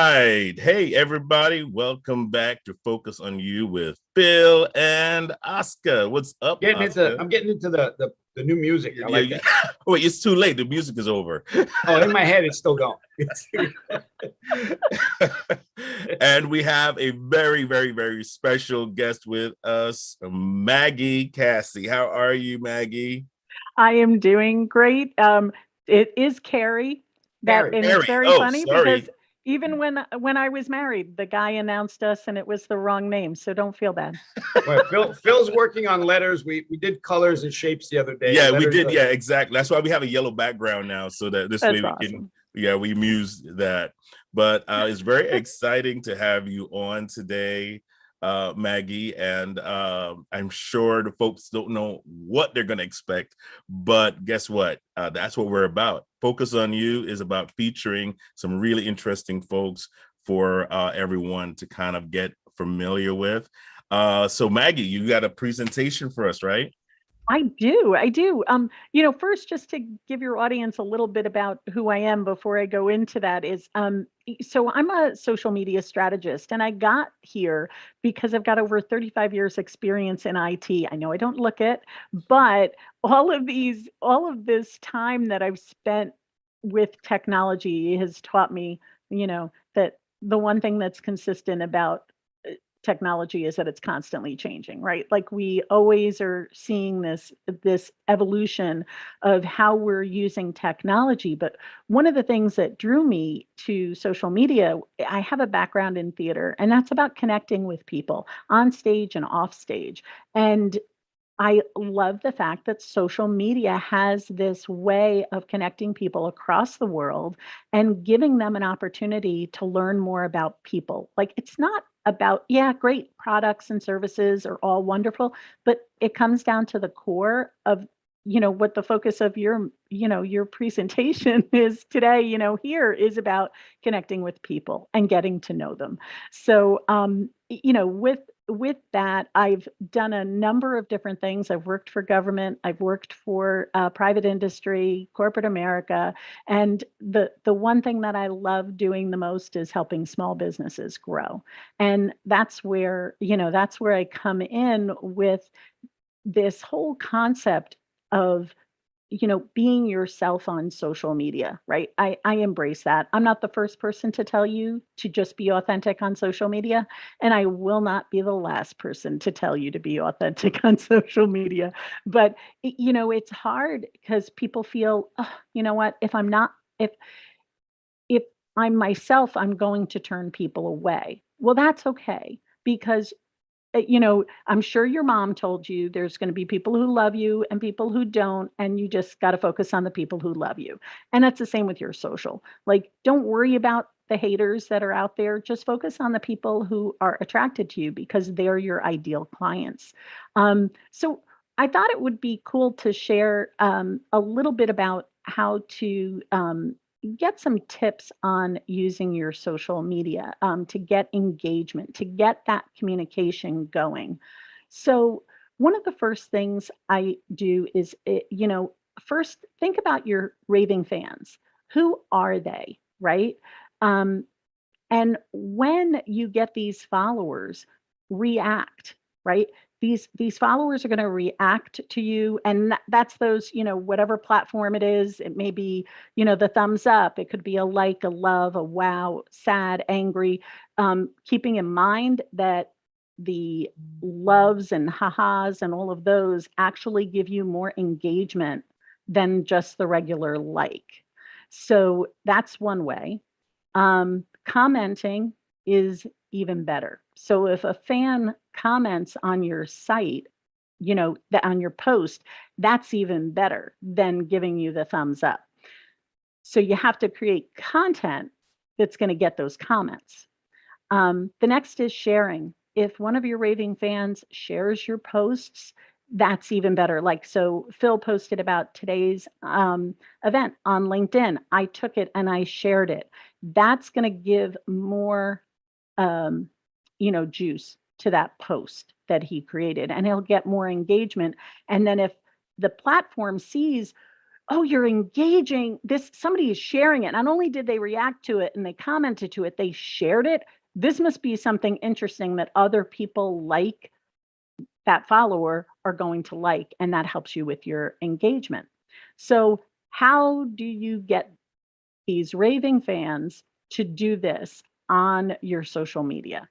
right. Hey, everybody. Welcome back to Focus on You with Phil and Oscar. What's up, Oscar? I'm getting into the new music. I like that. Wait, it's too late. The music is over. Oh, in my head, it's still going. And we have a very, very, very special guest with us, Maggie Carey. How are you, Maggie? I am doing great. It is Carey. And it's very funny because even when I was married, the guy announced us and it was the wrong name. So don't feel bad. Well, Phil's working on letters. We did colors and shapes the other day. Yeah, we did. Yeah, exactly. That's why we have a yellow background now, so that this way we awesome. we muse that. But it's very exciting to have you on today, Maggie, and I'm sure the folks don't know what they're going to expect, but guess what? That's what we're about. Focus on You is about featuring some really interesting folks for everyone to kind of get familiar with. So Maggie, you got a presentation for us, right? I do. First, just to give your audience a little bit about who I am before I go into that is, so I'm a social media strategist, and I got here because I've got over 35 years experience in IT. I know I don't look it, but all of this time that I've spent with technology has taught me, that the one thing that's consistent about technology is that it's constantly changing, right? Like we always are seeing this evolution of how we're using technology. But one of the things that drew me to social media, I have a background in theater, and that's about connecting with people on stage and off stage. And I love the fact that social media has this way of connecting people across the world and giving them an opportunity to learn more about people. Like it's not about, yeah, great products and services are all wonderful, but it comes down to the core of, what the focus of your presentation is today, here is about connecting with people and getting to know them. So, with that, I've done a number of different things. I've worked for government, I've worked for private industry, corporate America, and the one thing that I love doing the most is helping small businesses grow. And that's where I come in with this whole concept of being yourself on social media, right? I embrace that. I'm not the first person to tell you to just be authentic on social media, and I will not be the last person to tell you to be authentic on social media. But it's hard because people feel, oh, you know what? If I'm myself, I'm going to turn people away. Well, that's okay because I'm sure your mom told you there's going to be people who love you and people who don't, and you just got to focus on the people who love you. And that's the same with your social. Like, don't worry about the haters that are out there. Just focus on the people who are attracted to you because they're your ideal clients. So I thought it would be cool to share a little bit about how to get some tips on using your social media to get engagement, to get that communication going. So, one of the first things I do is, first think about your raving fans. Who are they, right? Um, and when you get these followers, react, right? These followers are going to react to you, and that's those, whatever platform it is. It may be, the thumbs up. It could be a like, a love, a wow, sad, angry. Keeping in mind that the loves and ha-has and all of those actually give you more engagement than just the regular like. So that's one way. Commenting is even better. So if a fan comments on your site, on your post, that's even better than giving you the thumbs up. So you have to create content that's going to get those comments. The next is sharing. If one of your raving fans shares your posts, that's even better. Like, so Phil posted about today's event on LinkedIn. I took it and I shared it. That's going to give more, juice to that post that he created, and he'll get more engagement. And then if the platform sees, oh, you're engaging this, somebody is sharing it. Not only did they react to it and they commented to it, they shared it. This must be something interesting that other people like that follower are going to like, and that helps you with your engagement. So how do you get these raving fans to do this on your social media?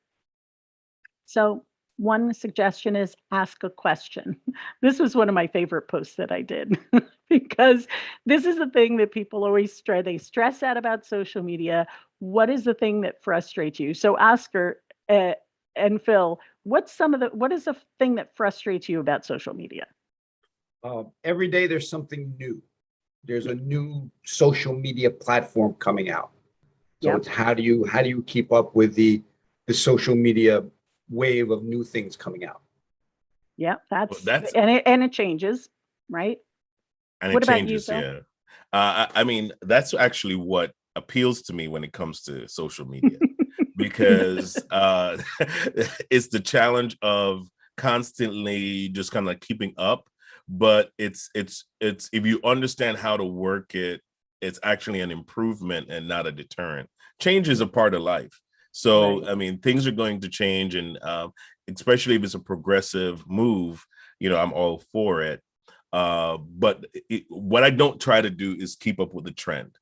So one suggestion is ask a question. This was one of my favorite posts that I did because this is the thing that people always stress. They stress out about social media. What is the thing that frustrates you? So Oscar and Phil, what is the thing that frustrates you about social media? Every day there's something new. There's a new social media platform coming out. So Yep. it's how do you keep up with the social media wave of new things coming out? Yeah, Well, that's and it changes, right? and What it about you, changes, Phil? yeah. I mean, that's actually what appeals to me when it comes to social media, because it's the challenge of constantly just kind of keeping up. But it's if you understand how to work it, it's actually an improvement and not a deterrent. Change is a part of life. So, Right. I mean, things are going to change, and especially if it's a progressive move, I'm all for it. But what I don't try to do is keep up with the trend.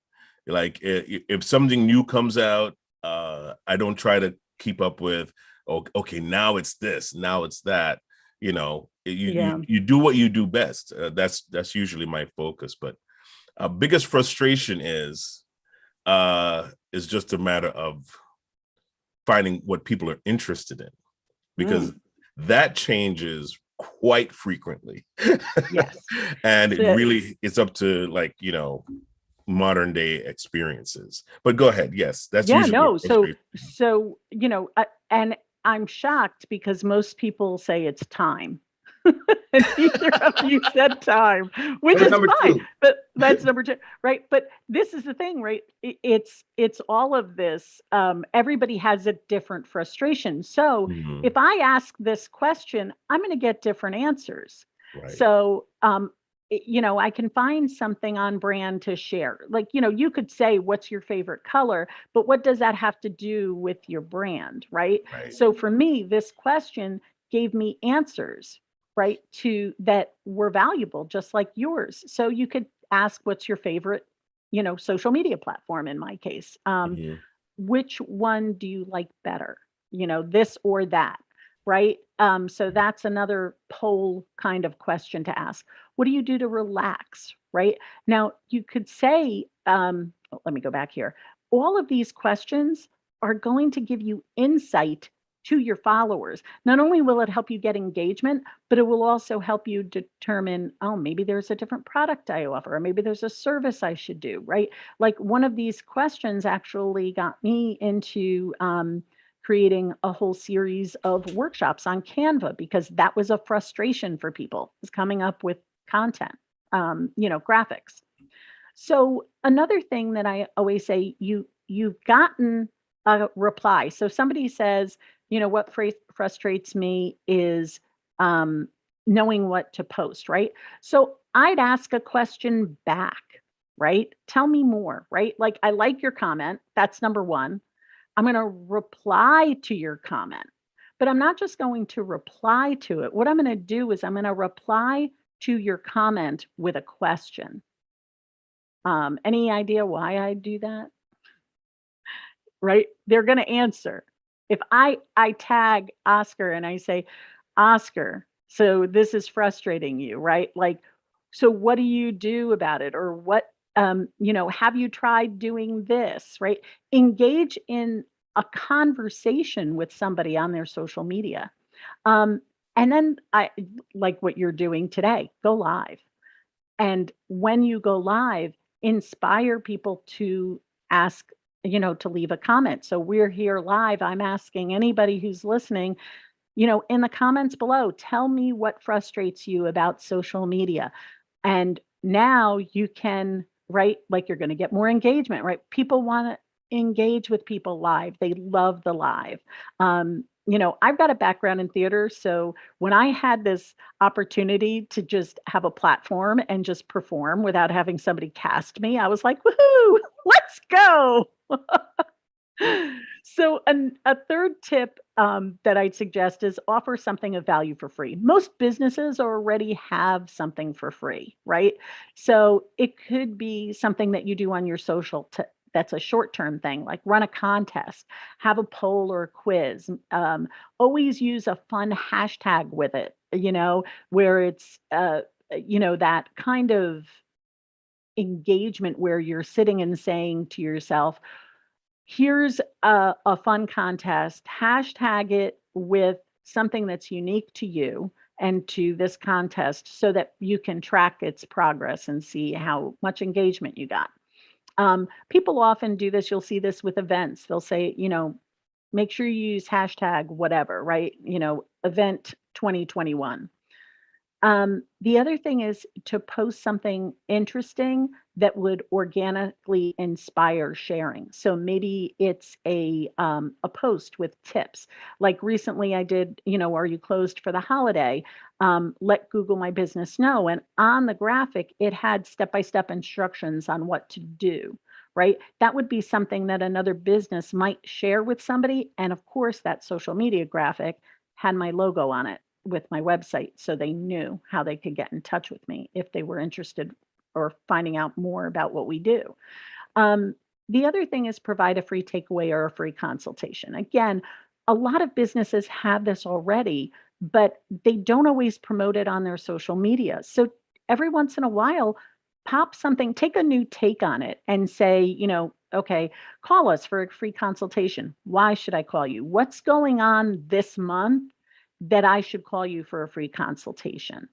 Like if something new comes out, I don't try to keep up with, oh, okay, now it's this, now it's that. Yeah. You do what you do best. That's usually my focus. But biggest frustration is just a matter of finding what people are interested in, because that changes quite frequently. Yes. And it So, really, it's up to, like, modern day experiences. But go ahead. Yes, that's yeah, usually what no. So, frustrates me. and I'm shocked because most people say it's time. And neither of you said time, which That was is number fine. two. But that's number two, right? But this is the thing, right? It's all of this. Everybody has a different frustration. So Mhm. if I ask this question, I'm going to get different answers. Right. So I can find something on brand to share. Like, you could say, what's your favorite color? But what does that have to do with your brand, right? Right. So for me, this question gave me answers, right, to that were valuable, just like yours. So you could ask, what's your favorite, social media platform in my case? Mhm. Which one do you like better? This or that, right? So that's another poll kind of question to ask. What do you do to relax, right? Now, you could say, let me go back here. All of these questions are going to give you insight to your followers. Not only will it help you get engagement, but it will also help you determine, oh, maybe there's a different product I offer, or maybe there's a service I should do, right? Like one of these questions actually got me into creating a whole series of workshops on Canva, because that was a frustration for people, is coming up with content, graphics. So another thing that I always say, you've gotten a reply. So somebody says, what frustrates me is knowing what to post, right? So I'd ask a question back, right? Tell me more, right? Like, I like your comment. That's number one. I'm going to reply to your comment, but I'm not just going to reply to it. What I'm going to do is I'm going to reply to your comment with a question. Any idea why I do that? Right? They're going to answer. If I tag Oscar and I say, Oscar, so this is frustrating you, right? Like, so what do you do about it? Or what, have you tried doing this, right? Engage in a conversation with somebody on their social media. Um, and then I like what you're doing today, go live. And when you go live, inspire people to ask, to leave a comment. So we're here live. I'm asking anybody who's listening, in the comments below, tell me what frustrates you about social media. And now you can, right? Like, you're going to get more engagement, right? People want to engage with people live. They love the live. I've got a background in theater, so when I had this opportunity to just have a platform and just perform without having somebody cast me, I was like, woohoo, let's go. So, a third tip that I'd suggest is offer something of value for free. Most businesses already have something for free, right? So it could be something that you do on your social that's a short-term thing, like run a contest, have a poll or a quiz. Always use a fun hashtag with it, where it's that kind of engagement where you're sitting and saying to yourself, here's a fun contest, hashtag it with something that's unique to you and to this contest so that you can track its progress and see how much engagement you got. People often do this. You'll see this with events. They'll say, make sure you use hashtag whatever, right? Event 2021. The other thing is to post something interesting that would organically inspire sharing. So maybe it's a post with tips. Like recently I did, are you closed for the holiday? Let Google My Business know. And on the graphic, it had step-by-step instructions on what to do, right? That would be something that another business might share with somebody. And of course, that social media graphic had my logo on it with my website, so they knew how they could get in touch with me if they were interested or finding out more about what we do. The other thing is provide a free takeaway or a free consultation. Again, a lot of businesses have this already, but they don't always promote it on their social media. So every once in a while, pop something, take a new take on it and say, okay, call us for a free consultation. Why should I call you? What's going on this month that I should call you for a free consultation?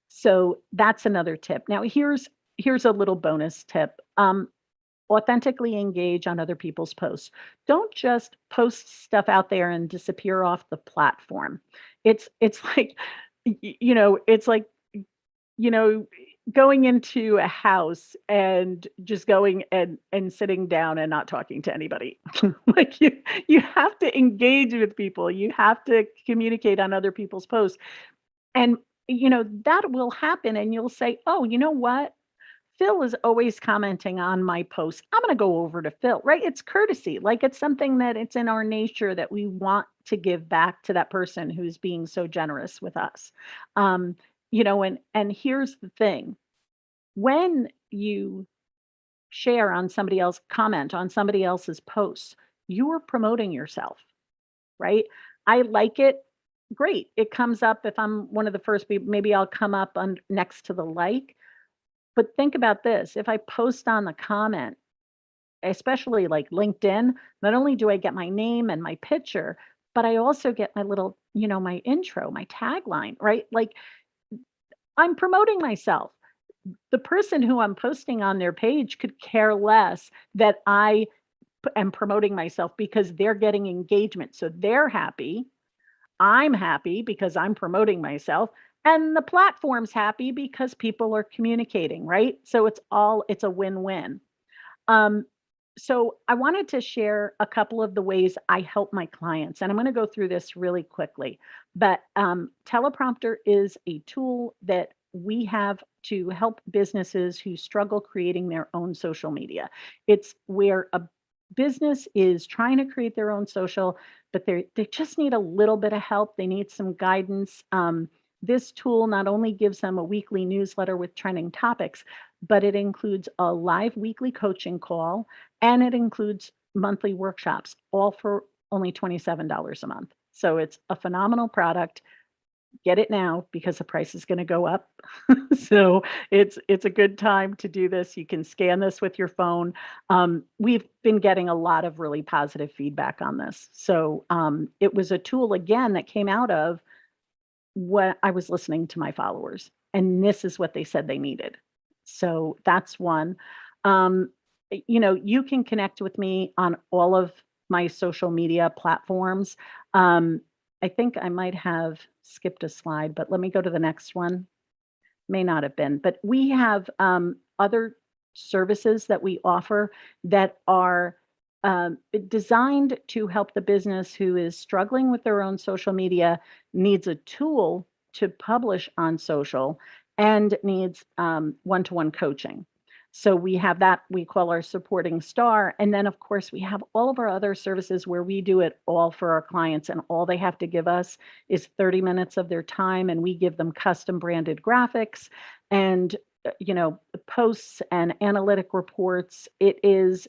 So that's another tip. Now, here's a little bonus tip. Authentically engage on other people's posts. Don't just post stuff out there and disappear off the platform. It's like, it's like, you know, going into a house and just going and sitting down and not talking to anybody. Like you have to engage with people. You have to communicate on other people's posts. And that will happen and you'll say, "Oh, you know what? Phil is always commenting on my posts. I'm going to go over to Phil." Right? It's courtesy. Like it's something that it's in our nature that we want to give back to that person who's being so generous with us. And here's the thing. When you share on somebody else, comment on somebody else's posts, you are promoting yourself, right? I like it. Great. It comes up if I'm one of the first people, maybe I'll come up next to the like. But think about this. If I post on the comment, especially like LinkedIn, not only do I get my name and my picture, but I also get my little, my intro, my tagline, right? Like I'm promoting myself. The person who I'm posting on their page could care less that I am promoting myself because they're getting engagement. So they're happy. I'm happy because I'm promoting myself. And the platform's happy because people are communicating, right? So it's a win-win. So I wanted to share a couple of the ways I help my clients, and I'm going to go through this really quickly. But Teleprompter is a tool that we have to help businesses who struggle creating their own social media. It's where a business is trying to create their own social, but they just need a little bit of help. They need some guidance. This tool not only gives them a weekly newsletter with trending topics, but it includes a live weekly coaching call and it includes monthly workshops, all for only $27 a month. So it's a phenomenal product. Get it now because the price is going to go up. So it's a good time to do this. You can scan this with your phone. We've been getting a lot of really positive feedback on this. So it was a tool again that came out of what I was listening to my followers, and this is what they said they needed. So that's one. You can connect with me on all of my social media platforms. I think I might have skipped a slide, but let me go to the next one. May not have been, but we have other services that we offer that are designed to help the business who is struggling with their own social media, needs a tool to publish on social, and needs one-to-one coaching. So we have that we call our supporting star. And then, of course, we have all of our other services where we do it all for our clients. And all they have to give us is 30 minutes of their time. And we give them custom branded graphics and posts and analytic reports. It is,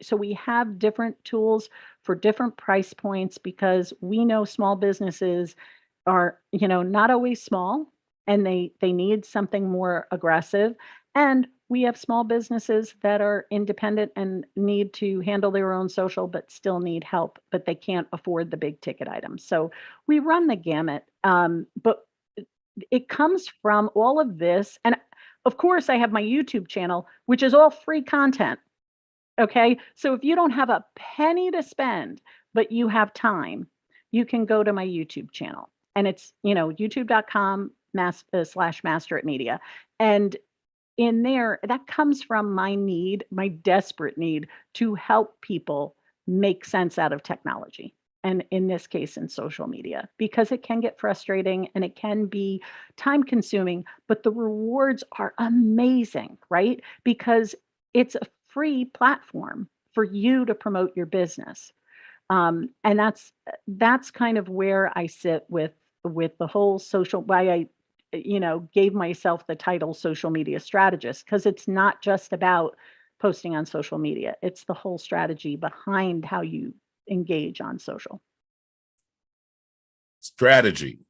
so we have different tools for different price points because we know small businesses are, not always small, and they need something more aggressive. And we have small businesses that are independent and need to handle their own social, but still need help, but they can't afford the big ticket items. So we run the gamut. But it comes from all of this. And of course, I have my YouTube channel, which is all free content. Okay. So if you don't have a penny to spend, but you have time, you can go to my YouTube channel. And it's, youtube.com/master@media. And in there, that comes from my desperate need to help people make sense out of technology. And in this case, in social media, because it can get frustrating and it can be time consuming, but the rewards are amazing, right? Because it's a free platform for you to promote your business. And that's kind of where I sit with the whole social, why I gave myself the title social media strategist, because it's not just about posting on social media. It's the whole strategy behind how you engage on social. Strategy.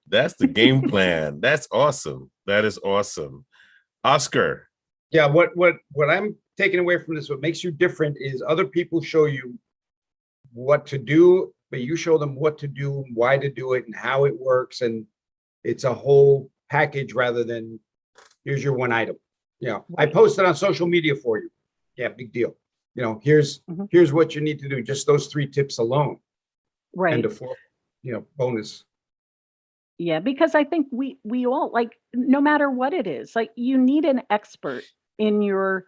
That's the game plan. That's awesome. That is awesome. Oscar. Yeah, what I'm taking away from this, what makes you different is other people show you what to do, but you show them what to do, why to do it, and how it works. And it's a whole package rather than here's your one item. I posted on social media for you. Yeah, big deal. Here's what you need to do. Just those 3 tips alone. right. And the 4, bonus. Yeah, because I think we all, like, no matter what it is, like, you need an expert in your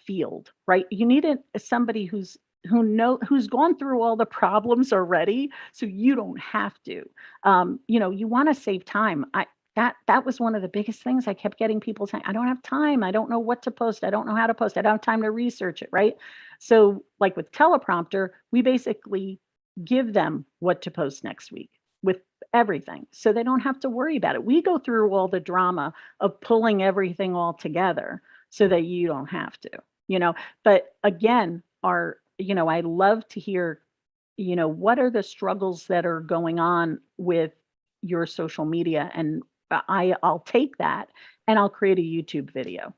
field, right? You need somebody who's gone through all the problems already, so you don't have to. You want to save time. That was one of the biggest things I kept getting people saying, I don't have time. I don't know what to post. I don't know how to post. I don't have time to research it, right? So like with Teleprompter, we basically give them what to post next week with everything. So they don't have to worry about it. We go through all the drama of pulling everything all together so that you don't have to, but again, I love to hear, what are the struggles that are going on with your social media, and I'll take that and I'll create a YouTube video,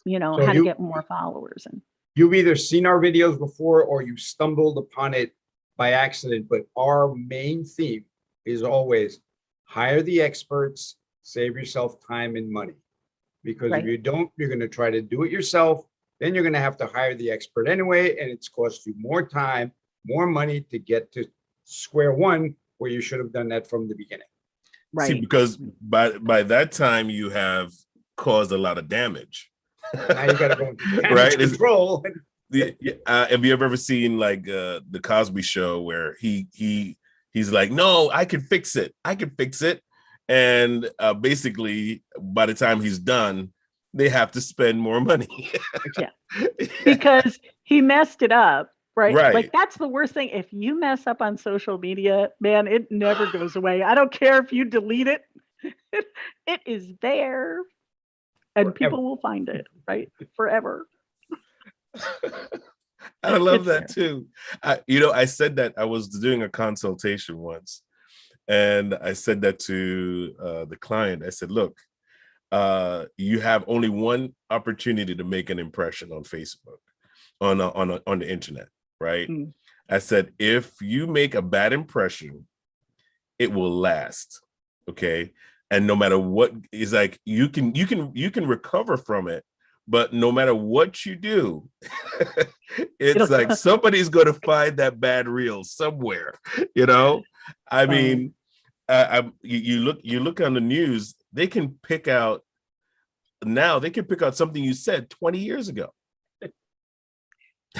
So how to get more followers. And you've either seen our videos before or you stumbled upon it by accident, but our main theme is always hire the experts, save yourself time and money. Because if you don't, you're going to try to do it yourself. Then you're going to have to hire the expert anyway, and it's cost you more time, more money to get to square one, where you should have done that from the beginning. Right. See, because by that time you have caused a lot of damage. Now you got to go into damage Right? control. Have you ever seen like the Cosby Show where he's like, no, I can fix it. And basically, by the time he's done, they have to spend more money. Yeah, because he messed it up, right? Right. Like, that's the worst thing. If you mess up on social media, man, it never goes away. I don't care if you delete it. It is there, and people will find it, right? Forever. I love that too. I said that I was doing a consultation once, and I said that to the client. I said, look, you have only one opportunity to make an impression on Facebook, on the internet, right? I said, if you make a bad impression, it will last. Okay. And no matter what, is like, you can recover from it, but no matter what you do, it's like somebody's going to find that bad reel somewhere, I mean, you look on the news, they can pick out something you said 20 years ago.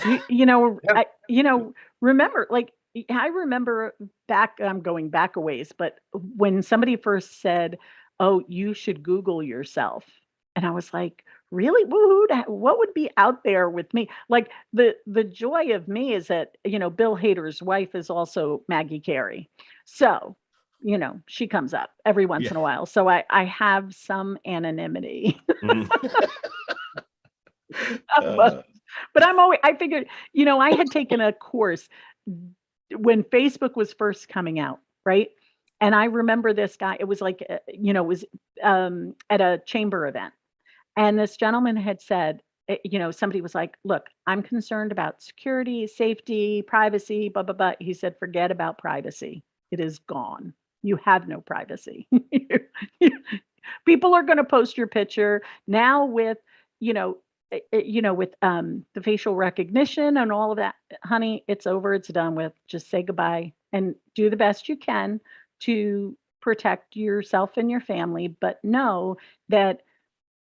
Yeah. Remember, like, I remember back, I'm going back a ways, but when somebody first said, "Oh, you should Google yourself." And I was like, "Really? What would be out there with me?" Like, the joy of me is that, Bill Hader's wife is also Maggie Carey. So, she comes up every once Yeah. in a while. So I have some anonymity. Mhm. But Uh, I figured, I had taken a course when Facebook was first coming out, right? And I remember this guy, it was like, it was at a chamber event. And this gentleman had said, somebody was like, "Look, I'm concerned about security, safety, privacy, blah, blah, blah." He said, "Forget about privacy. It is gone. You have no privacy." People are going to post your picture now with, you know, with the facial recognition and all of that. Honey, it's over. It's done with. Just say goodbye and do the best you can to protect yourself and your family. But know that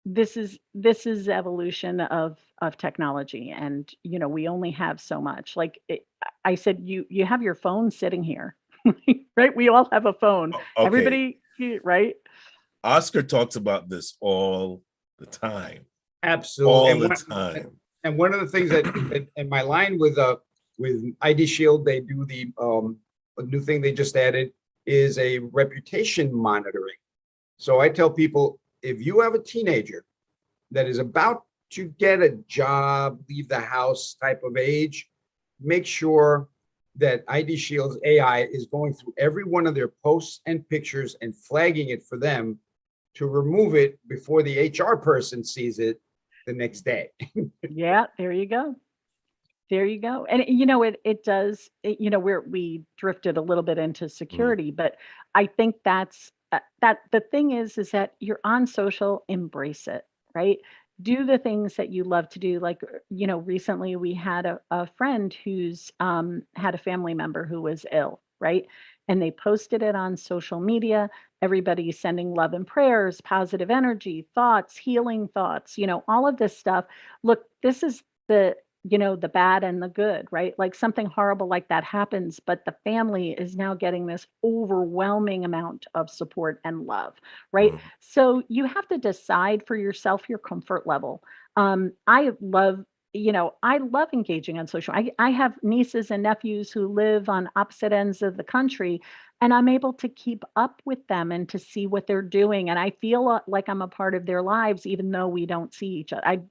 this is evolution of technology, and we only have so much. Like I said, you have your phone sitting here. Right, we all have a phone. okay. Everybody, right? Oscar talks about this all the time. Absolutely. All And the one, time. and one of the things that in my line with ID Shield, they do a new thing they just added is a reputation monitoring. So I tell people, if you have a teenager that is about to get a job, leave the house type of age, make sure that ID Shield's AI is going through every one of their posts and pictures and flagging it for them to remove it before the HR person sees it the next day. Yeah, there you go. There you go. And it does, we drifted a little bit into Mm, security, but I think that the thing is that you're on social, embrace it, right? Do the things that you love to do. Like, recently we had a friend who's had a family member who was ill, right? And they posted it on social media. Everybody's sending love and prayers, positive energy, thoughts, healing thoughts, all of this stuff. Look, this is the bad and the good, right? Like something horrible like that happens, but the family is now getting this overwhelming amount of support and love, right? mm, So you have to decide for yourself your comfort level. I love engaging on social. I have nieces and nephews who live on opposite ends of the country, and I'm able to keep up with them and to see what they're doing. And I feel like I'm a part of their lives, even though we don't see each other.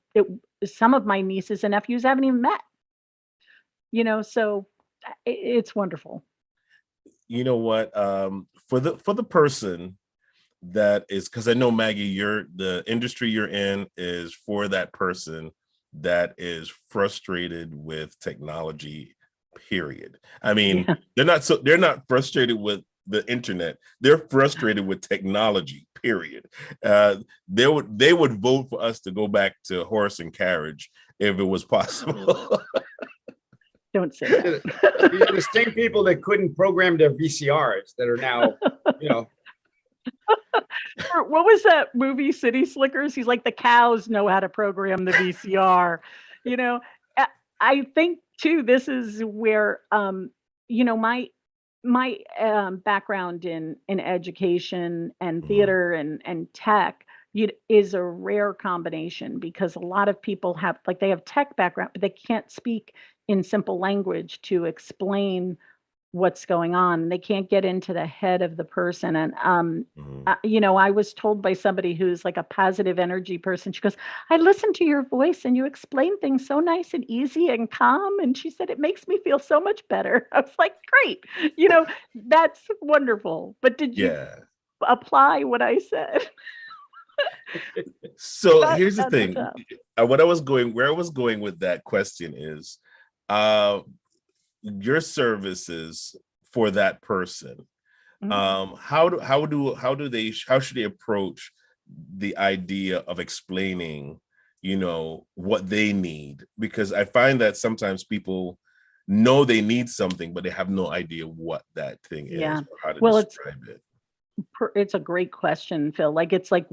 Some of my nieces and nephews haven't even met, so it's wonderful. you know what? For the person that is, because I know, Maggie, the industry you're in is for that person that is frustrated with technology, period. I mean, Yeah. they're not frustrated with the internet, they're frustrated with technology, period. They would vote for us to go back to horse and carriage if it was possible. Don't say that. The same people that couldn't program their VCRs that are now, you know, Or what was that movie, City Slickers? He's like, the cows know how to program the VCR. You know, I I think too, this is where, my background in education and Mhm, theater and tech, is a rare combination because a lot of people have, like, they have tech background, but they can't speak in simple language to explain what's going on. They can't get into the head of the person. And mhm. I was told by somebody who's like a positive energy person. She goes, "I listen to your voice and you explain things so nice and easy and calm." And she said, "It makes me feel so much better." I was like, "Great, you know, that's wonderful." But did you Yeah. apply what I said? So That here's the that's thing. tough. Where I was going with that question is, uh, your services for that person. Mhm. How should they approach the idea of explaining, what they need? Because I find that sometimes people know they need something, but they have no idea what that thing is Yeah. or how to Well, describe it. it's a great question, Phil. Like, it's like,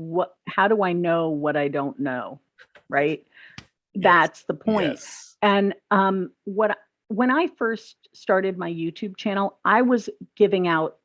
how do I know what I don't know? Right? That's the point. Yes. And when I first started my YouTube channel, I was giving out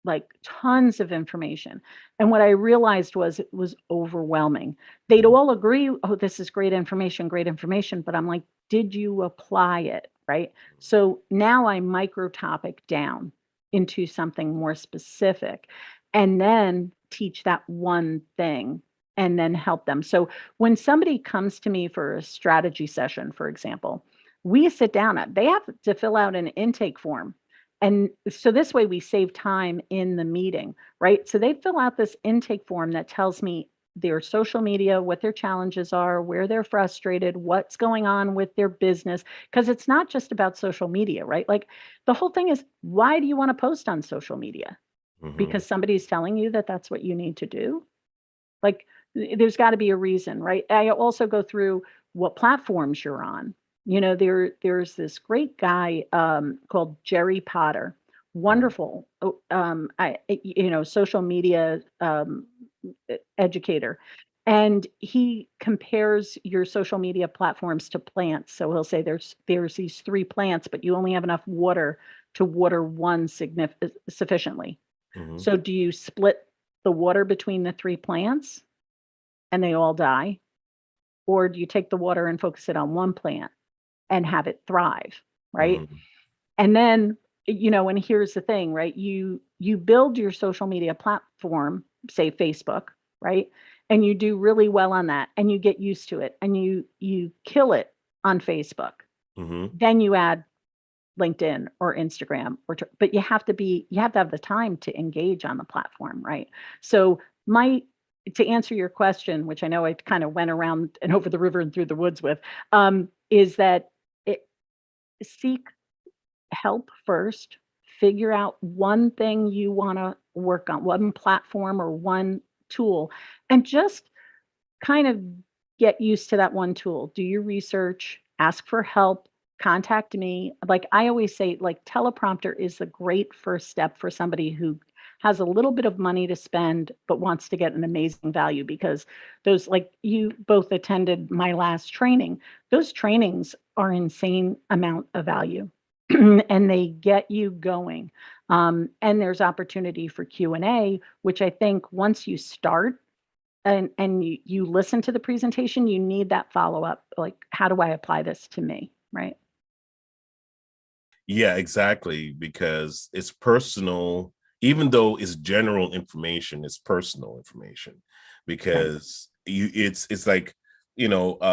like tons of information. And what I realized was it was overwhelming. They'd all agree, oh, this is great information, great information. But I'm like, did you apply it? Right. So now I micro topic down into something more specific and then teach that one thing and then help them. So when somebody comes to me for a strategy session, for example, we sit down, they have to fill out an intake form. And so this way we save time in the meeting, right? So they fill out this intake form that tells me their social media, what their challenges are, where they're frustrated, what's going on with their business. Because it's not just about social media, right? Like the whole thing is, why do you want to post on social media? Because somebody's telling you that that's what you need to do? Like there's got to be a reason, right? I also go through what platforms you're on. There's this great guy called Jerry Potter, wonderful, social media educator, and he compares your social media platforms to plants. So he'll say there's these 3 plants, but you only have enough water to water one sufficiently. So do you split the water between the 3 plants and they all die? Or do you take the water and focus it on one plant and have it thrive, right? And then, and here's the thing, right? You build your social media platform, say Facebook, right? And you do really well on that and you get used to it and you kill it on Facebook. Then you add LinkedIn or Instagram but you have to have the time to engage on the platform, right? So to answer your question, which I know I kind of went around and over the river and through the woods with, is that seek help first, figure out one thing you want to work on, one platform or one tool, and just kind of get used to that one tool. Do your research, ask for help, contact me. Like I always say, like Teleprompter is the great first step for somebody who has a little bit of money to spend, but wants to get an amazing value, because those, like you both attended my last training, those trainings are insane amount of value and they get you going. And there's opportunity for Q&A, which I think once you start and you listen to the presentation, you need that follow-up. Like, how do I apply this to me? Right. Yeah, exactly. Because it's personal, even though it's general information, it's personal information, because it's like, you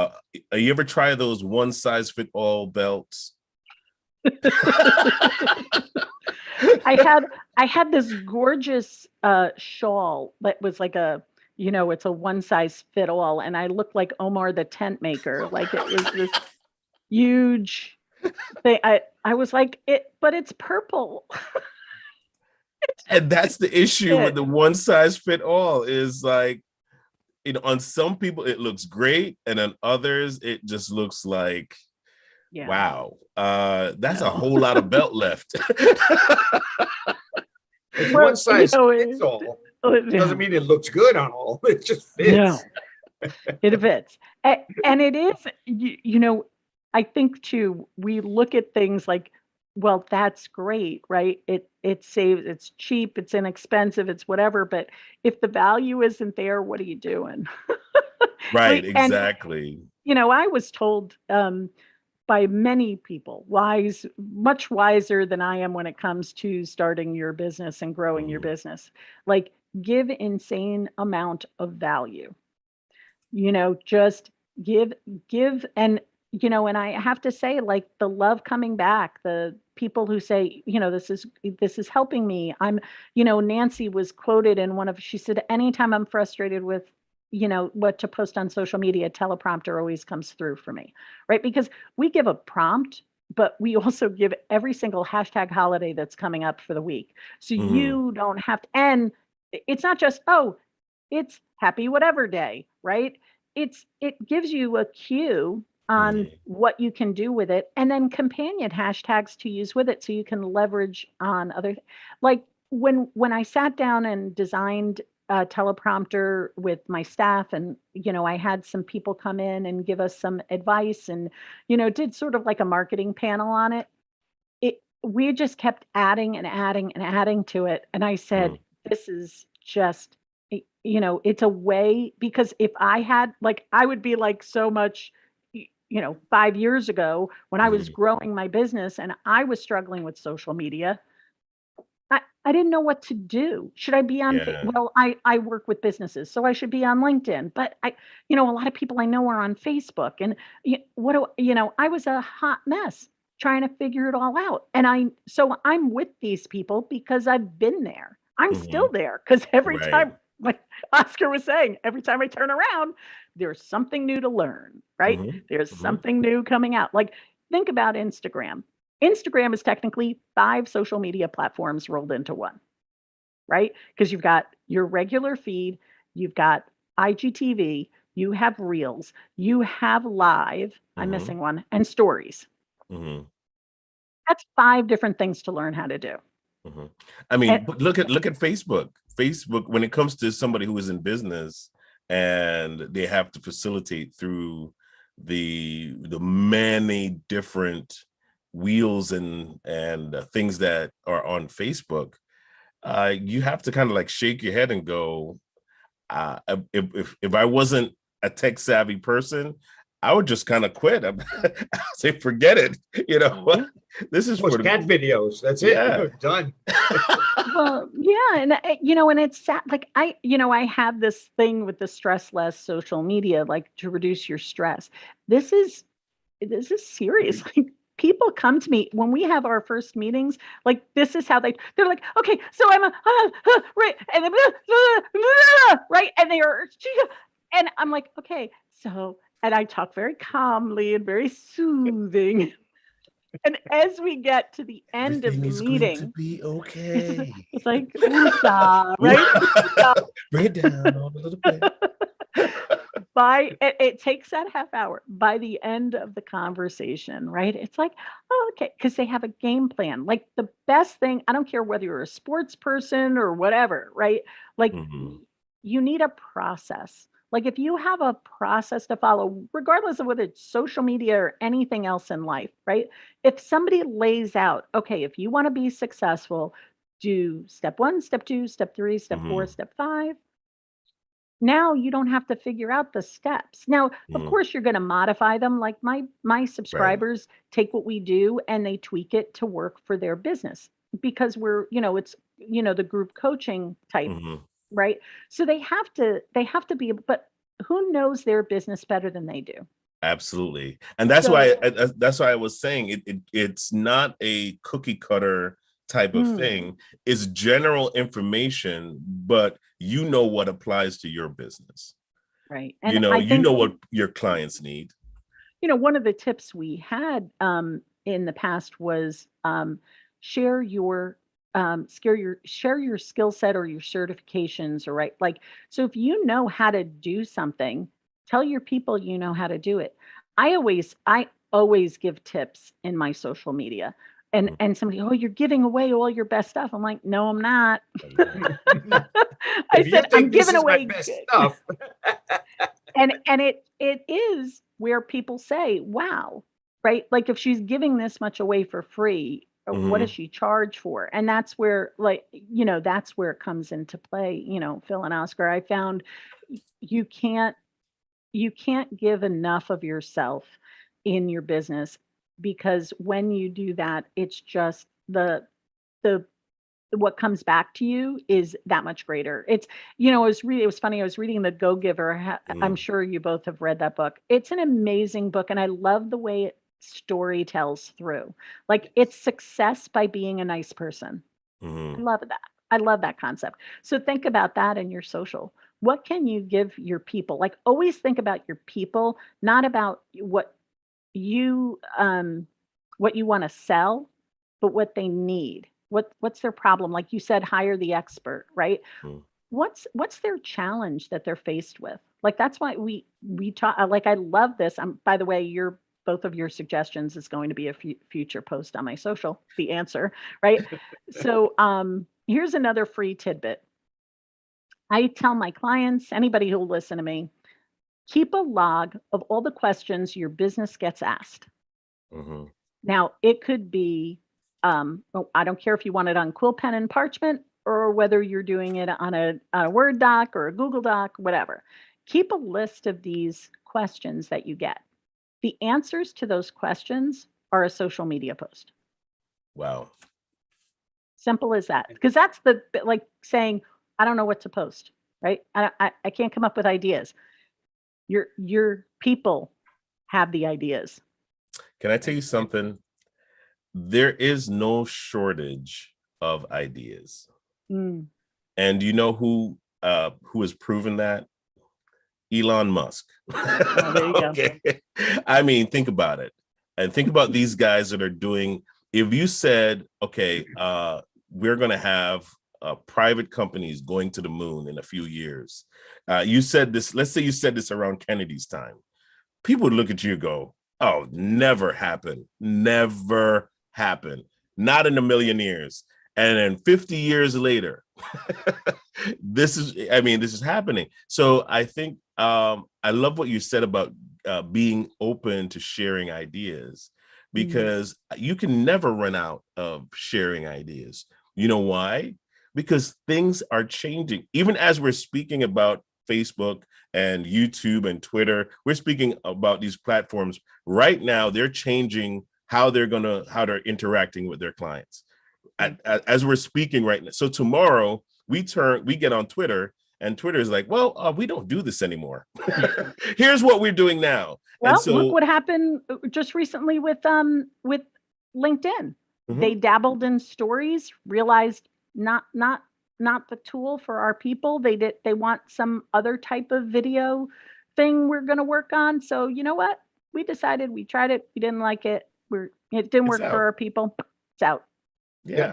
ever try those one size fit all belts? I had this gorgeous shawl that was like it's a one size fit all, and I looked like Omar the tent maker. Like it was this huge thing. I was like, but it's purple. And that's the issue with the one size fit all, is like, on some people it looks great, and on others it just looks like, wow, that's a whole lot of belt left. It's one size fits all. It doesn't mean it looks good on all. It just fits. No, it fits. And it is, I think too, we look at things like, well, that's great, right? It saves, it's cheap, it's inexpensive, it's whatever. But if the value isn't there, what are you doing? Right, exactly. And, I was told by many people, much wiser than I am when it comes to starting your business and growing your business, like give insane amount of value. Just give, and and I have to say, like, the love coming back, the people who say, this is helping me. Nancy was quoted in she said, anytime I'm frustrated with, what to post on social media, Teleprompter always comes through for me, right? Because we give a prompt, but we also give every single hashtag holiday that's coming up for the week. So you don't have to, and it's not just, it's happy whatever day, right? It gives you a cue on what you can do with it, and then companion hashtags to use with it, so you can leverage on other, like when I sat down and designed teleprompter with my staff, and I had some people come in and give us some advice, and did sort of like a marketing panel on it. We just kept adding and adding and adding to it, and I said, Mm. this is just it's a way, because if I had, like, I would be like so much 5 years ago when I was Mhm. growing my business and I was struggling with social media. I didn't know what to do. Should I be on Yeah. well, I work with businesses, so I should be on LinkedIn, but a lot of people I know are on Facebook, and what do I was a hot mess trying to figure it all out. And I'm with these people because I've been there. I'm still Mhm. there, because every Right. time, like Oscar was saying, every time I turn around, there's something new to learn, right? Mhm. There's Mhm. something new coming out. Like, think about Instagram. Instagram is technically 5 social media platforms rolled into one, right? Because you've got your regular feed, you've got IGTV, you have Reels, you have Live, I'm Mhm. missing one, and Stories. Mhm. That's 5 different things to learn how to do. Mhm. I And mean, but look at Facebook. Facebook, when it comes to somebody who is in business and they have to facilitate through the many different wheels and things that are on Facebook, you have to kind of like shake your head and go, if I wasn't a tech savvy person, I would just kind of quit. I'd say, forget it. yeah. This is for Post the cat videos. That's it. yeah. Done. Well, yeah, and and it's sad. Like, I have this thing with the stress less social media, like, to reduce your stress. This is this is serious. Like, people come to me when we have our first meetings. Like, this is how they're like, okay, so I'm a right, and then right, and they are, and I'm like, okay, so, and I talk very calmly and very soothing. And as we get to the end of Everything the is going to meeting, be it's, okay. it's like, woosah, right? Woosah. Bring it down a little bit. It takes that half hour. By the end of the conversation, right? It's like, oh, okay, because they have a game plan. Like, the best thing, I don't care whether you're a sports person or whatever, right? Like, Mhm. you need a process. Like, if you have a process to follow, regardless of whether it's social media or anything else in life, right? If somebody lays out, okay, if you want to be successful, do step 1, step 2, step 3, step 4, Mhm. step 5. Now you don't have to figure out the steps. Now, of Mhm. course, you're going to modify them. Like, my Right. subscribers take what we do and they tweak it to work for their business, because it's the group coaching type, Mhm. right? So they have to be, but who knows their business better than they do? Absolutely. And that's why So, that's why I was saying it's not a cookie cutter type of mm, thing. It's general information, but you know what applies to your business. right. You And know, I you think, know what your clients need. one of the tips we had in the past was, share your share your skill set or your certifications, or, right, like, so if you know how to do something, tell your people you know how to do it. I always give tips in my social media, and Mhm. somebody, oh, you're giving away all your best stuff. I'm like, no, I'm not. I If you said, I'm think this giving is my away best good. stuff, And it is where people say, "Wow," right? Like, if she's giving this much away for free, what does Mhm. she charge for? And that's where, like, that's where it comes into play, Phil and Oscar. I found you can't give enough of yourself in your business, because when you do that, it's just the what comes back to you is that much greater. It was funny. I was reading The Go Giver. I'm Mhm. sure you both have read that book. It's an amazing book, and I love the way it story tells through. Like, it's success by being a nice person. I Mhm. love that. I love that concept. So think about that in your social. What can you give your people? Like, always think about your people, not about you what you want to sell, but what they need. What's their problem? Like you said, hire the expert, right? Mhm. What's their challenge that they're faced with? Like, that's why we talk. Like, I love this. By the way, your both of your suggestions is going to be a future post on my social. The answer, right? So, here's another free tidbit. I tell my clients, anybody who'll listen to me, keep a log of all the questions your business gets asked. Mhm. Now, it could be, I don't care if you want it on quill pen and parchment or whether you're doing it on a Word doc or a Google doc, whatever. Keep a list of these questions that you get. The answers to those questions are a social media post. Wow. Simple as that. Because that's like saying, I don't know what to post, right? I can't come up with ideas. Your people have the ideas. Can I tell you something? There is no shortage of ideas. Mm. And you know who has proven that? Elon Musk. Oh, there you go. Okay. I mean, think about it. And think about these guys that are doing, if you said, okay, we're going to have private companies going to the moon in a few years. You said this, let's say you said this around Kennedy's time. People would look at you and go, oh, never happen. Never happen. Not in a million years. And then 50 years later, this is happening. So I think I love what you said about being open to sharing ideas, because you can never run out of sharing ideas. You know why? Because things are changing. Even as we're speaking about Facebook and YouTube and Twitter, we're speaking about these platforms right now. They're changing how they're interacting with their clients. As we're speaking right now. So tomorrow we get on Twitter, and Twitter is like, well, we don't do this anymore. Here's what we're doing now. Well, and so, look what happened just recently with LinkedIn. They dabbled in stories, realized not the tool for our people. They want some other type of video thing we're going to work on. So you know what? We decided, we tried it, we didn't like it. It didn't work for our people. It's out. Yeah.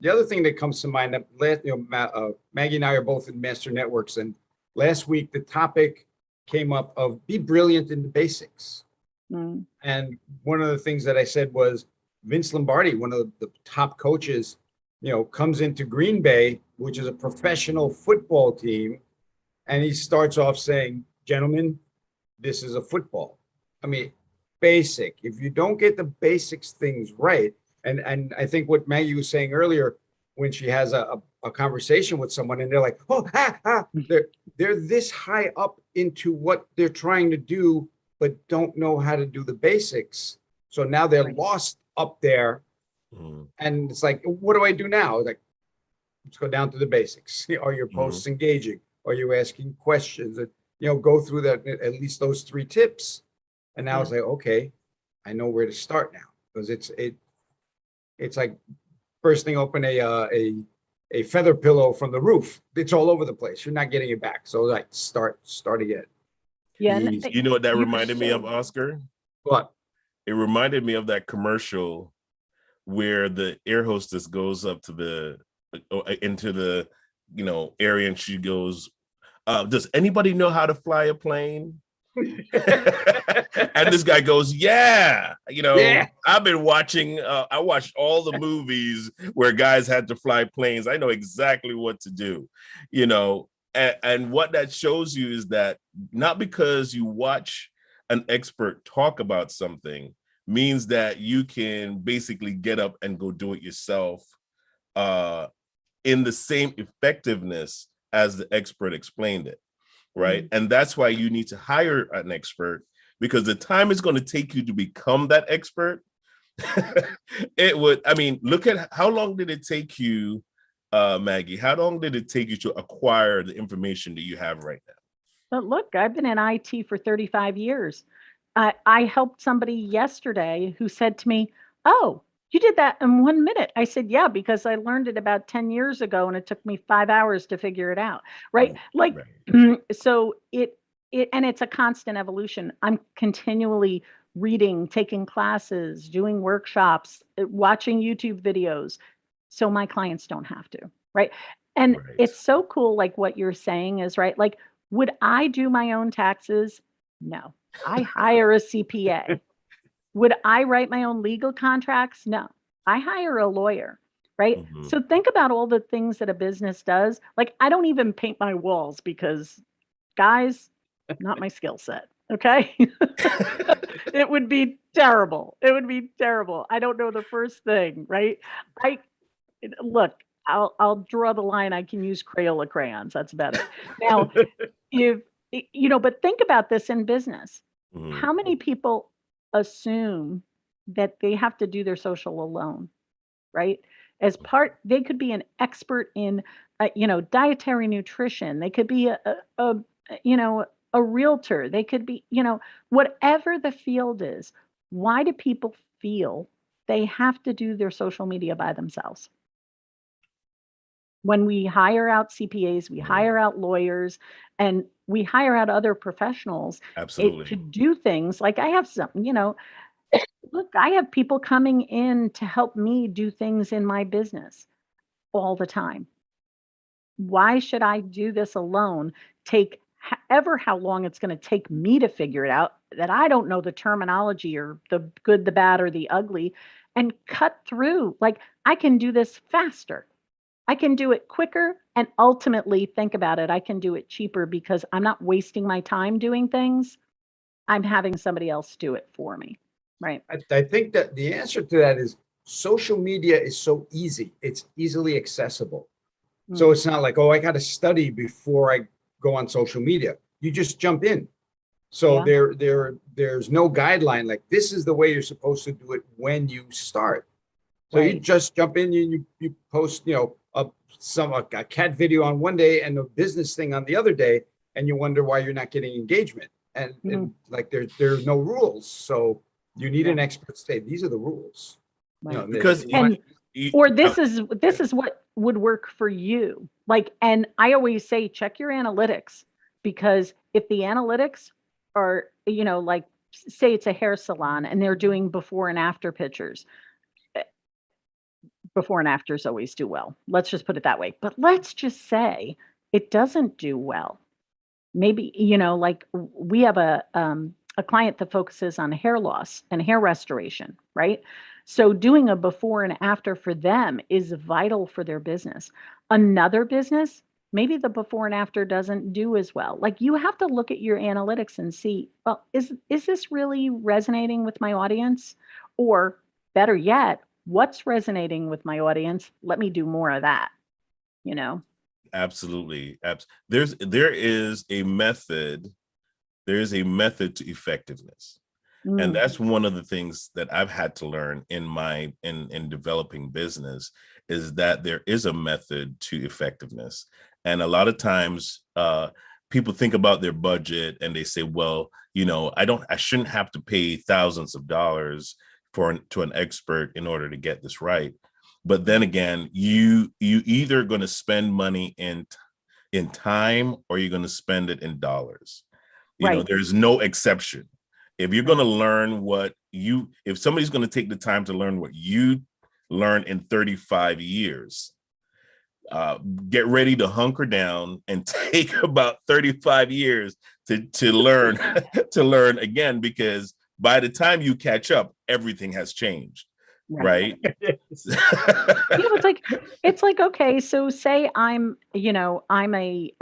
The other thing that comes to mind, Maggie and I are both in Master Networks, and last week the topic came up of be brilliant in the basics. And one of the things that I said was Vince Lombardi, one of the top coaches, comes into Green Bay, which is a professional football team, and he starts off saying, gentlemen, this is a football. I mean, basic. If you don't get the basics things right, and I think what Maggie was saying earlier, when she has a conversation with someone and they're like, they're this high up into what they're trying to do, but don't know how to do the basics. So now they're lost up there. And it's like, what do I do now? Like, let's go down to the basics. Are your posts engaging? Are you asking questions? And, go through that, at least those 3 tips. And now it's like, okay, I know where to start now, because it's like bursting open a feather pillow from the roof. It's all over the place. You're not getting it back. So like start again. Yeah. You know what that reminded me of, Oscar? What? It reminded me of that commercial where the air hostess goes up to into the area, and she goes, does anybody know how to fly a plane? And this guy goes, yeah, I've been watching, I watched all the movies where guys had to fly planes. I know exactly what to do, and what that shows you is that not because you watch an expert talk about something means that you can basically get up and go do it yourself in the same effectiveness as the expert explained it. Right. And that's why you need to hire an expert, because the time it's going to take you to become that expert. Look at how long did it take you, Maggie? How long did it take you to acquire the information that you have right now? But look, I've been in IT for 35 years. I helped somebody yesterday who said to me, oh, you did that in 1 minute. I said, yeah, because I learned it about 10 years ago and it took me 5 hours to figure it out. Right. So and it's a constant evolution. I'm continually reading, taking classes, doing workshops, watching YouTube videos. So my clients don't have to. Right. And it's so cool. Like what you're saying is right. Like, would I do my own taxes? No, I hire a CPA. Would I write my own legal contracts? No, I hire a lawyer. right? Mhm. So think about all the things that a business does. Like, I don't even paint my walls because, guys, not my skill set. Okay. It would be terrible. It would be terrible. I don't know the first thing, right? I look, I'll draw the line. I can use Crayola crayons. That's about it. Now, if but think about this in business. Mhm. How many people assume that they have to do their social alone, right? As part, they could be an expert in, dietary nutrition. They could be you know, a realtor. They could be, whatever the field is. Why do people feel they have to do their social media by themselves? When we hire out CPAs, we Mhm. hire out lawyers, and we hire out other professionals to Absolutely. do things like I have some, look, I have people coming in to help me do things in my business all the time. Why should I do this alone? Take ever how long it's going to take me to figure it out that I don't know the terminology or the good, the bad, or the ugly, and cut through. Like, I can do this faster. I can do it quicker, and ultimately, think about it, I can do it cheaper because I'm not wasting my time doing things. I'm having somebody else do it for me. Right. I think that the answer to that is social media is so easy. It's easily accessible. So Mm, it's not like, oh, I got to study before I go on social media. You just jump in. So yeah. there's no guideline like this is the way you're supposed to do it when you start. So you Right. just jump in, you post, a cat video on one day and a business thing on the other day, and you wonder why you're not getting engagement. And, Mhm. and like there's no rules. So you need Yeah. an expert to say these are the rules. Right. Because And you, or uh, this is what would work for you. Like, and I always say check your analytics, because if the analytics are, like, say it's a hair salon and they're doing before and after pictures. eh, Before and afters always do well. Let's just put it that way. But let's just say it doesn't do well. Maybe, like, we have a client that focuses on hair loss and hair restoration, right? So doing a before and after for them is vital for their business. Another business, maybe the before and after doesn't do as well. Like, you have to look at your analytics and see, well, is this really resonating with my audience? Or better yet, what's resonating with my audience? Let me do more of that, you know? absolutely. There is a method. There is a method to effectiveness. And Mm, that's one of the things that I've had to learn in developing business, is that there is a method to effectiveness. And a lot of times people think about their budget and they say, well, I shouldn't have to pay thousands of dollars to an expert in order to get this right. But then again, you either going to spend money in time, or you're going to spend it in dollars. right, There's no exception. If you're going right. to learn if somebody's going to take the time to learn what you learned in 35 years, uh, get ready to hunker down and take about 35 years to learn to learn again, because by the time you catch up, everything has changed, Right. right? It's like, okay, so say I'm a,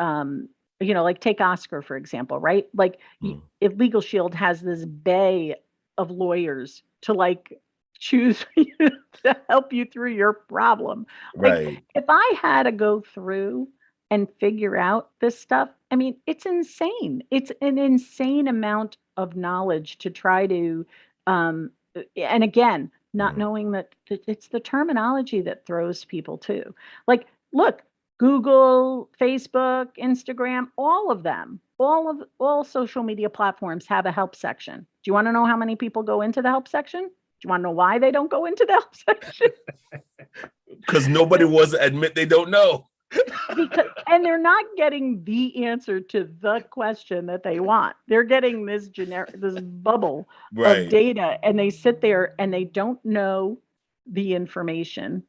like, take Oscar, for example, right? Like, Mm, if Legal Shield has this bay of lawyers to, like, choose you to help you through your problem. Like, right. if I had to go through and figure out this stuff, I mean, it's insane. It's an insane amount of knowledge to try to, and again, not Mm, knowing that it's the terminology that throws people too. Like, look, Google, Facebook, Instagram, all of them, all social media platforms have a help section. Do you want to know how many people go into the help section? Do you want to know why they don't go into the help section? because nobody wants to admit they don't know. And they're not getting the answer to the question that they want. They're getting this bubble of Right. data, and they sit there and they don't know the information.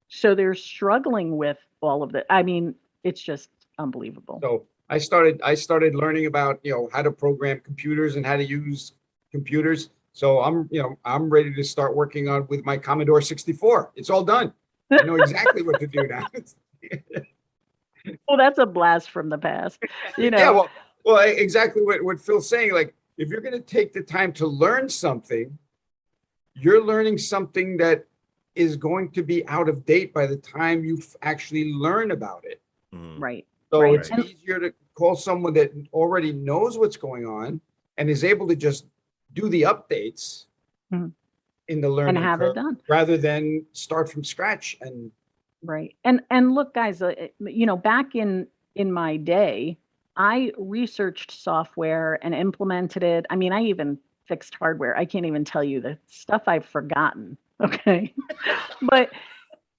So they're struggling with all of that. I mean, it's just unbelievable. So I started learning about, how to program computers and how to use computers. So I'm ready to start working on with my Commodore 64. It's all done. I know exactly what to do now. Well, that's a blast from the past, you Yeah, know. well, exactly what Phil's saying. Like, if you're going to take the time to learn something, you're learning something that is going to be out of date by the time you actually learn about it. Right. So Right. it's easier to call someone that already knows what's going on and is able to just do the updates Mhm. in the And learning have it curve done. rather than start from scratch. And Right. And look, guys, you know, back in my day, I researched software and implemented it. I mean, I even fixed hardware. I can't even tell you the stuff I've forgotten. Okay. But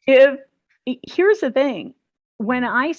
if here's the thing, when I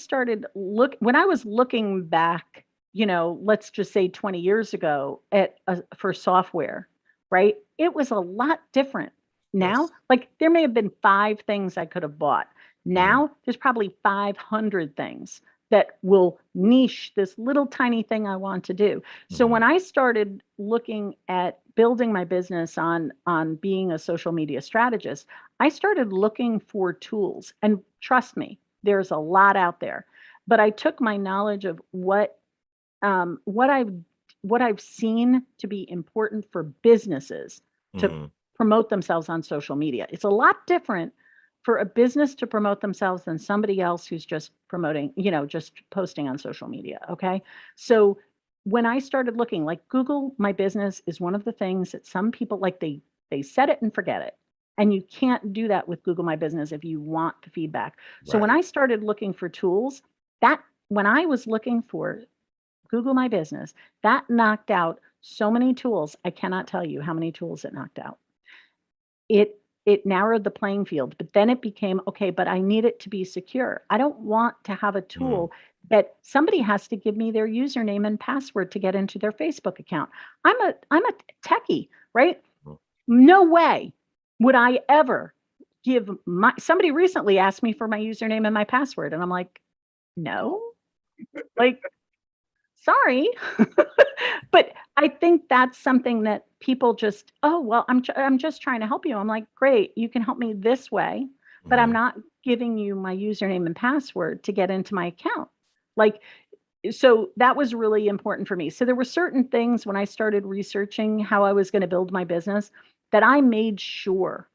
was looking back, you know, let's just say 20 years ago at for software, right? It was a lot different. Now, Yes. like there may have been 5 things I could have bought. Mhm. Now there's probably 500 things that will niche this little tiny thing I want to do. So Mhm. when I started looking at building my business on being a social media strategist, I started looking for tools. And trust me, there's a lot out there. But I took my knowledge of um, what I've what I've seen to be important for businesses to Mhm. promote themselves on social media. It's a lot different for a business to promote themselves than somebody else who's just promoting, you know, just posting on social media. Okay. So when I started looking, like Google My Business is one of the things that some people like they set it and forget it. And you can't do that with Google My Business if you want the feedback. So when Right. I started looking for tools, that when I was looking for Google My Business, that knocked out so many tools. I cannot tell you how many tools it knocked out. It narrowed the playing field, but then it became, okay, but I need it to be secure. I don't want to have a Mhm. tool that somebody has to give me their username and password to get into their Facebook account. I'm a techie, right? Mhm. No way would I ever give my somebody recently asked me for my username and my password, and I'm like, no. Like, sorry. But I think that's something that people just, "Oh, well, I'm just trying to help you." I'm like, "Great, you can help me this way, but I'm Mhm. not giving you my username and password to get into my account." Like, so that was really important for me. So there were certain things when I started researching how I was gonna build my business that I made sure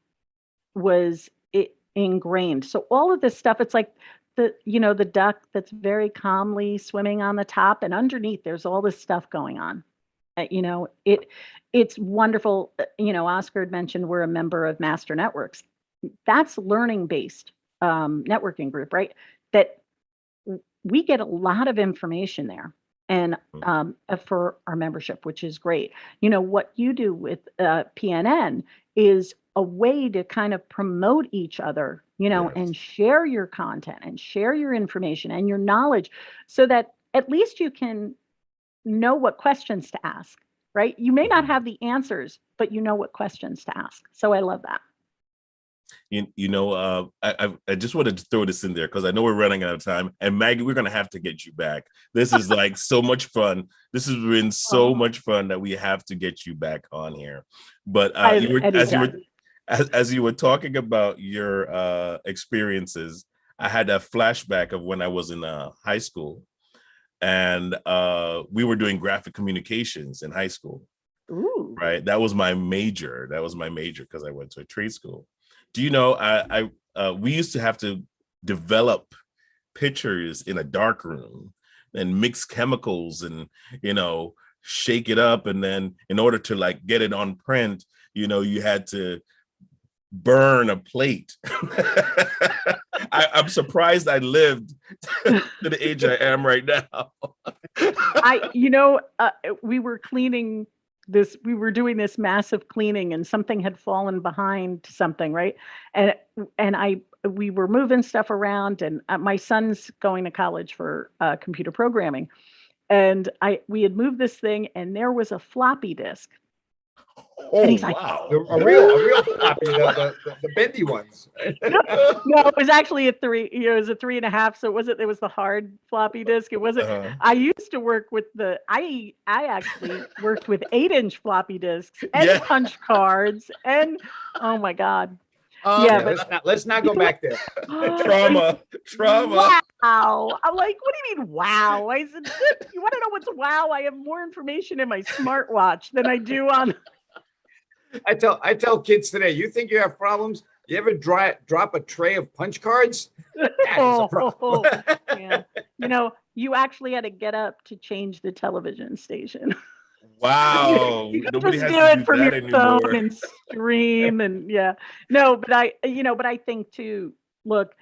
was it ingrained. So all of this stuff, it's like the duck that's very calmly swimming on the top, and underneath there's all this stuff going on. You know, it's wonderful. Oscar had mentioned we're a member of Master Networks. That's learning based networking group, right? That we get a lot of information there and for our membership, which is great. You know, what you do with PNN is a way to kind of promote each other, Yes. and share your content and share your information and your knowledge so that at least you can know what questions to ask, right? You may not Mhm. have the answers, but you know what questions to ask. So I love that. I just wanted to throw this in there because I know we're running out of time. And Maggie, we're gonna have to get you back. This is like so much fun. This has been so Oh, much fun that we have to get you back on here. But I anytime. as you were talking about your experiences, I had a flashback of when I was in high school, and we were doing graphic communications in high school. Ooh. Right, that was my major. That was my major because I went to a trade school. Do you know, we used to have to develop pictures in a dark room and mix chemicals and, shake it up, and then in order to like get it on print, you had to burn a plate. I'm surprised I lived to the age I am right now. We were cleaning we were doing this massive cleaning and something had fallen behind something, right? And we were moving stuff around and my son's going to college for computer programming. And we had moved this thing and there was a floppy disk. And Oh, he's like, wow. a real floppy, the bendy ones. no, no, it was actually it was a 3.5. So it was the hard floppy disk. It wasn't, Uh-huh. I used to work with I actually worked with 8-inch floppy disks and Yeah. punch cards and, oh my God. Yeah, let's not go back there. trauma. Wow. I'm like, what do you mean, wow? I said, you want to know what's wow? I have more information in my smartwatch than I do on. I tell kids today, you think you have problems? You ever drop a tray of punch cards? That is a problem. Yeah. You know, you actually had to get up to change the television station. Wow. You can Nobody just has do to it do from that your phone anymore. and stream and yeah. No, but I think too, look,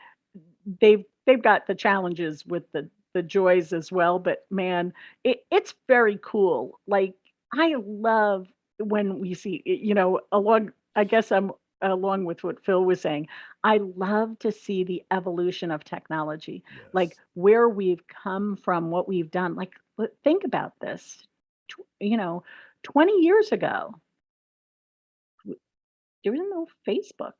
they've got the challenges with the joys as well, but man, it's very cool. Like I love when we see, along, I guess I'm along with what Phil was saying. I love to see the evolution of technology, like Yes. where we've come from, what we've done. Like, think about this. 20 years ago, there was no Facebook.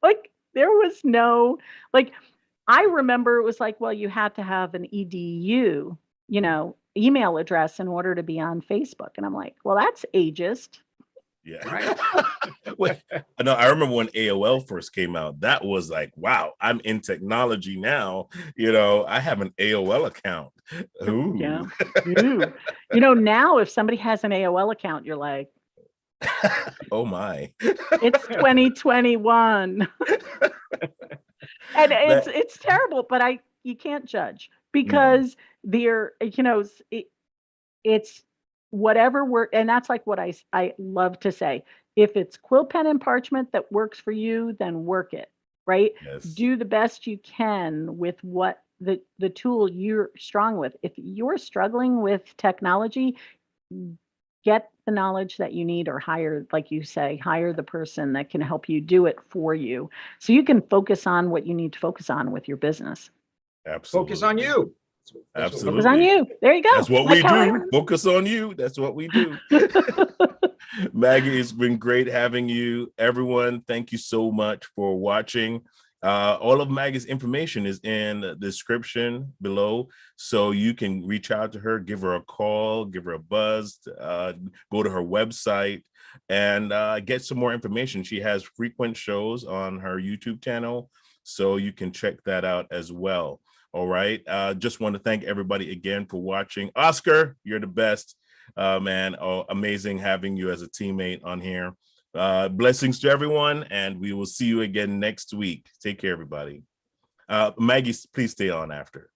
Like, there was no, like, I remember it was like, well, you had to have an EDU, email address in order to be on Facebook. And I'm like, well, that's ageist. Yeah. Right. Wait, no, I remember when AOL first came out. That was like, wow, I'm in technology now. I have an AOL account. Ooh. Yeah. Ooh. Now if somebody has an AOL account, you're like, Oh my. it's 2021. And That- it's terrible, but you can't judge no. because it's whatever work, and that's like what I love to say. If it's quill pen and parchment that works for you, then work it, right? Yes. Do the best you can with what the tool you're strong with. If you're struggling with technology, get the knowledge that you need or hire, like you say, hire the person that can help you do it for you so you can focus on what you need to focus on with your business. Absolutely. Focus on you. That's what Focus on Absolutely. you. There you go. That's what Like we how I do. Focus on you. That's what we do. Maggie, it's been great having you. Everyone, thank you so much for watching. All of Maggie's information is in the description below, so you can reach out to her, give her a call, give her a buzz, go to her website, and get some more information. She has frequent shows on her YouTube channel, so you can check that out as well. All right. Just want to thank everybody again for watching. Oscar, you're the best. Man, amazing having you as a teammate on here. Blessings to everyone, and we will see you again next week. Take care, everybody. Maggie, please stay on after.